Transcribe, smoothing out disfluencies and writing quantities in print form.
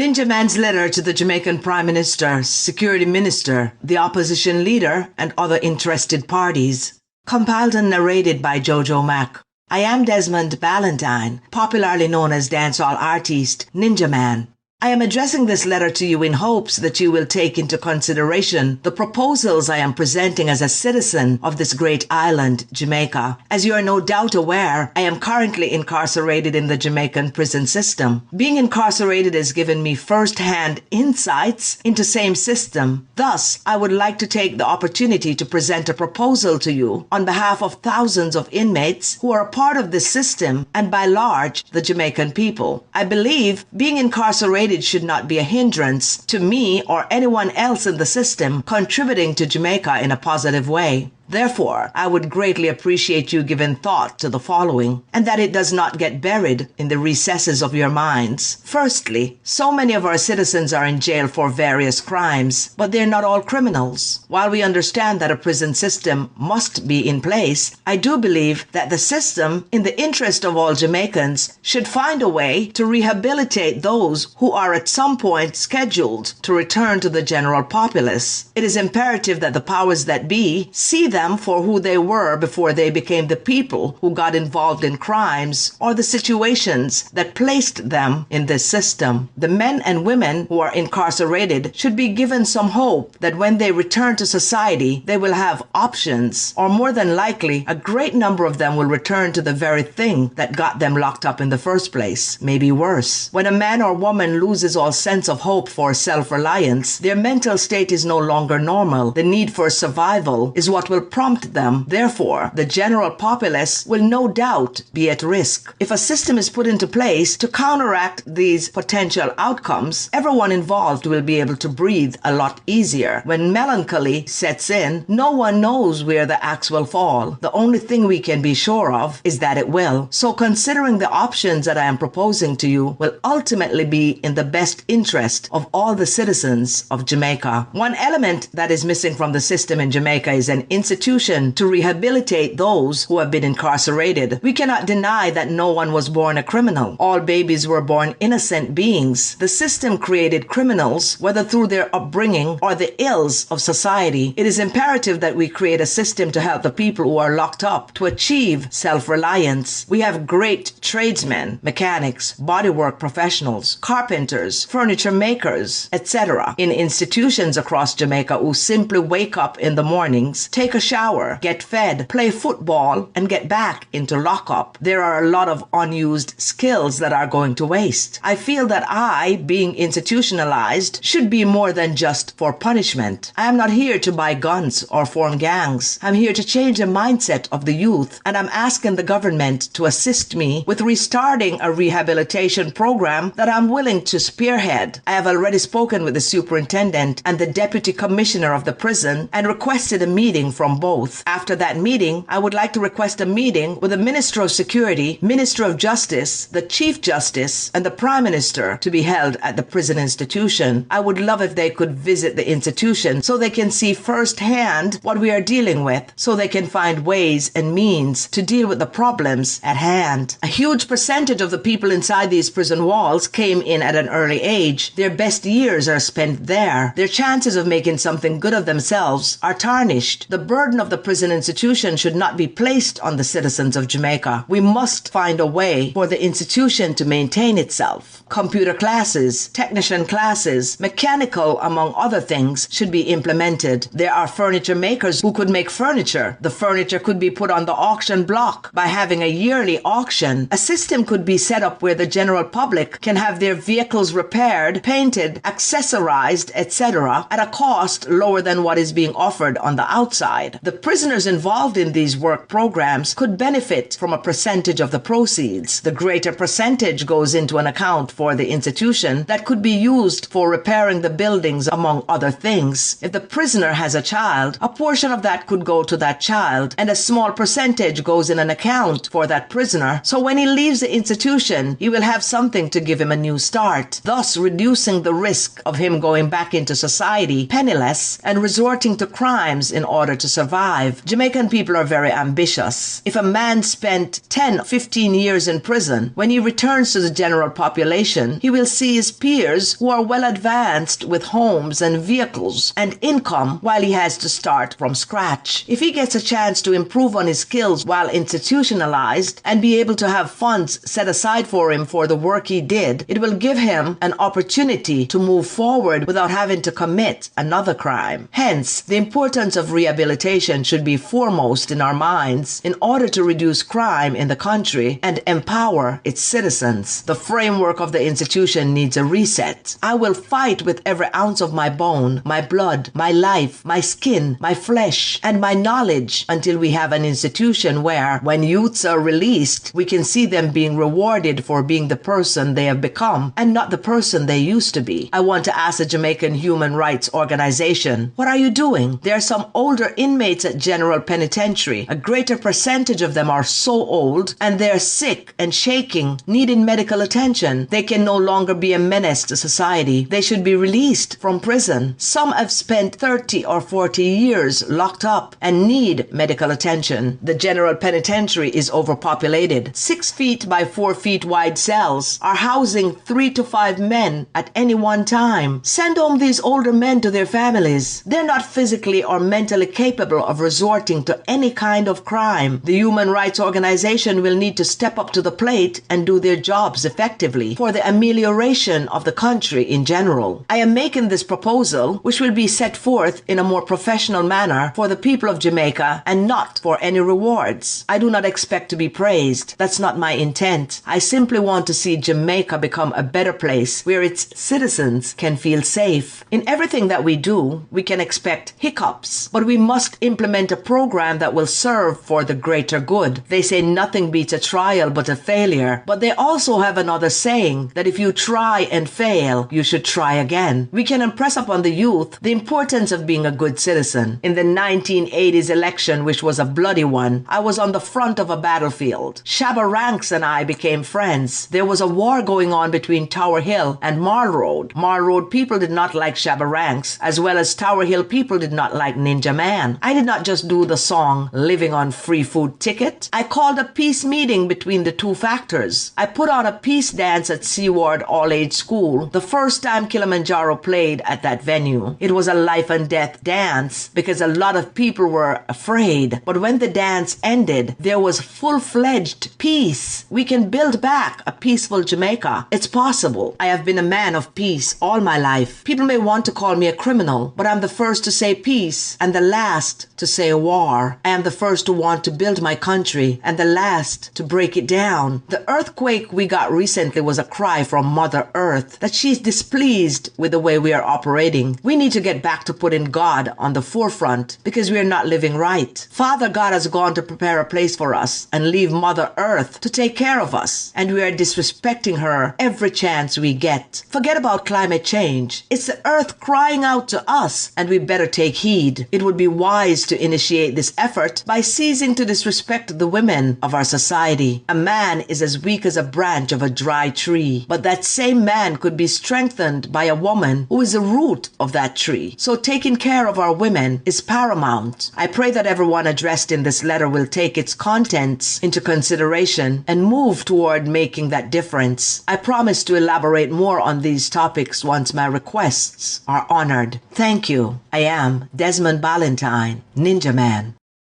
Ninja Man's letter to the Jamaican Prime Minister, Security Minister, the opposition leader, and other interested parties. Compiled and narrated by Jojo Mack. I am Desmond Ballantyne, popularly known as dancehall artist Ninja Man. I am addressing this letter to you in hopes that you will take into consideration the proposals I am presenting as a citizen of this great island, Jamaica. As you are no doubt aware, I am currently incarcerated in the Jamaican prison system. Being incarcerated has given me first-hand insights into same system. Thus, I would like to take the opportunity to present a proposal to you on behalf of thousands of inmates who are a part of this system and by large, the Jamaican people. I believe being incarcerated should not be a hindrance to me or anyone else in the system contributing to Jamaica in a positive way. Therefore, I would greatly appreciate you giving thought to the following, and that it does not get buried in the recesses of your minds. Firstly, so many of our citizens are in jail for various crimes, but they're not all criminals. While we understand that a prison system must be in place, I do believe that the system, in the interest of all Jamaicans, should find a way to rehabilitate those who are at some point scheduled to return to the general populace. It is imperative that the powers that be see them for who they were before they became the people who got involved in crimes or the situations that placed them in this system. The men and women who are incarcerated should be given some hope that when they return to society, they will have options, or more than likely, a great number of them will return to the very thing that got them locked up in the first place, maybe worse. When a man or woman loses all sense of hope for self-reliance, their mental state is no longer normal. The need for survival is what will prompt them. Therefore, the general populace will no doubt be at risk. If a system is put into place to counteract these potential outcomes, everyone involved will be able to breathe a lot easier. When melancholy sets in, no one knows where the axe will fall. The only thing we can be sure of is that it will. So considering the options that I am proposing to you will ultimately be in the best interest of all the citizens of Jamaica. One element that is missing from the system in Jamaica is an institution to rehabilitate those who have been incarcerated. We cannot deny that no one was born a criminal. All babies were born innocent beings. The system created criminals, whether through their upbringing or the ills of society. It is imperative that we create a system to help the people who are locked up to achieve self-reliance. We have great tradesmen, mechanics, bodywork professionals, carpenters, furniture makers, etc. in institutions across Jamaica who simply wake up in the mornings, take a shower, get fed, play football, and get back into lockup. There are a lot of unused skills that are going to waste. I feel that I, being institutionalized, should be more than just for punishment. I am not here to buy guns or form gangs. I'm here to change the mindset of the youth, and I'm asking the government to assist me with restarting a rehabilitation program that I'm willing to spearhead. I have already spoken with the superintendent and the deputy commissioner of the prison and requested a meeting from both. After that meeting, I would like to request a meeting with the Minister of Security, Minister of Justice, the Chief Justice, and the Prime Minister to be held at the prison institution. I would love if they could visit the institution so they can see firsthand what we are dealing with, so they can find ways and means to deal with the problems at hand. A huge percentage of the people inside these prison walls came in at an early age. Their best years are spent there. Their chances of making something good of themselves are tarnished. The burden of the prison institution should not be placed on the citizens of Jamaica. We must find a way for the institution to maintain itself. Computer classes, technician classes, mechanical, among other things, should be implemented. There are furniture makers who could make furniture. The furniture could be put on the auction block by having a yearly auction. A system could be set up where the general public can have their vehicles repaired, painted, accessorized, etc. at a cost lower than what is being offered on the outside. The prisoners involved in these work programs could benefit from a percentage of the proceeds. The greater percentage goes into an account for the institution that could be used for repairing the buildings, among other things. If the prisoner has a child, a portion of that could go to that child, and a small percentage goes in an account for that prisoner. So when he leaves the institution, he will have something to give him a new start, thus reducing the risk of him going back into society penniless and resorting to crimes in order to survive. Jamaican people are very ambitious. If a man spent 10, 15 years in prison, when he returns to the general population, he will see his peers who are well advanced with homes and vehicles and income while he has to start from scratch. If he gets a chance to improve on his skills while institutionalized and be able to have funds set aside for him for the work he did, it will give him an opportunity to move forward without having to commit another crime. Hence, the importance of rehabilitation should be foremost in our minds in order to reduce crime in the country and empower its citizens. The framework of the institution needs a reset. I will fight with every ounce of my bone, my blood, my life, my skin, my flesh, and my knowledge until we have an institution where, when youths are released, we can see them being rewarded for being the person they have become and not the person they used to be. I want to ask the Jamaican Human Rights Organization, what are you doing? There are some older inmates at General Penitentiary. A greater percentage of them are so old and they're sick and shaking, needing medical attention. They can no longer be a menace to society. They should be released from prison. Some have spent 30 or 40 years locked up and need medical attention. The General Penitentiary is overpopulated. 6 feet by 4 feet wide cells are housing 3 to 5 men at any one time. Send home these older men to their families. They're not physically or mentally capable of resorting to any kind of crime. The Human Rights Organization will need to step up to the plate and do their jobs effectively for the amelioration of the country in general. I am making this proposal, which will be set forth in a more professional manner for the people of Jamaica and not for any rewards. I do not expect to be praised. That's not my intent. I simply want to see Jamaica become a better place where its citizens can feel safe. In everything that we do, we can expect hiccups, but we must implement a program that will serve for the greater good. They say nothing beats a trial but a failure, but they also have another saying that if you try and fail, you should try again. We can impress upon the youth the importance of being a good citizen. In the 1980s election, which was a bloody one, I was on the front of a battlefield. Shabba Ranks and I became friends. There was a war going on between Tower Hill and Mall Road. Mall Road people did not like Shabba Ranks, as well as Tower Hill people did not like Ninja Man. I did not just do the song Living on Free Food Ticket. I called a peace meeting between the two factors. I put on a peace dance at Seaward All-Age School the first time Kilimanjaro played at that venue. It was a life and death dance because a lot of people were afraid. But when the dance ended, there was full-fledged peace. We can build back a peaceful Jamaica. It's possible. I have been a man of peace all my life. People may want to call me a criminal, but I'm the first to say peace and the last to say war. I am the first to want to build my country and the last to break it down. The earthquake we got recently was a cry from Mother Earth that she's displeased with the way we are operating. We need to get back to putting God on the forefront because we are not living right. Father God has gone to prepare a place for us and leave Mother Earth to take care of us, and we are disrespecting her every chance we get. Forget about climate change. It's the earth crying out to us, and we better take heed. It would be wise to initiate this effort by ceasing to disrespect the women of our society. A man is as weak as a branch of a dry tree, but that same man could be strengthened by a woman who is the root of that tree. So taking care of our women is paramount. I pray that everyone addressed in this letter will take its contents into consideration and move toward making that difference. I promise to elaborate more on these topics once my requests are honored. Thank you. I am Desmond Ballantyne, Ninja Man.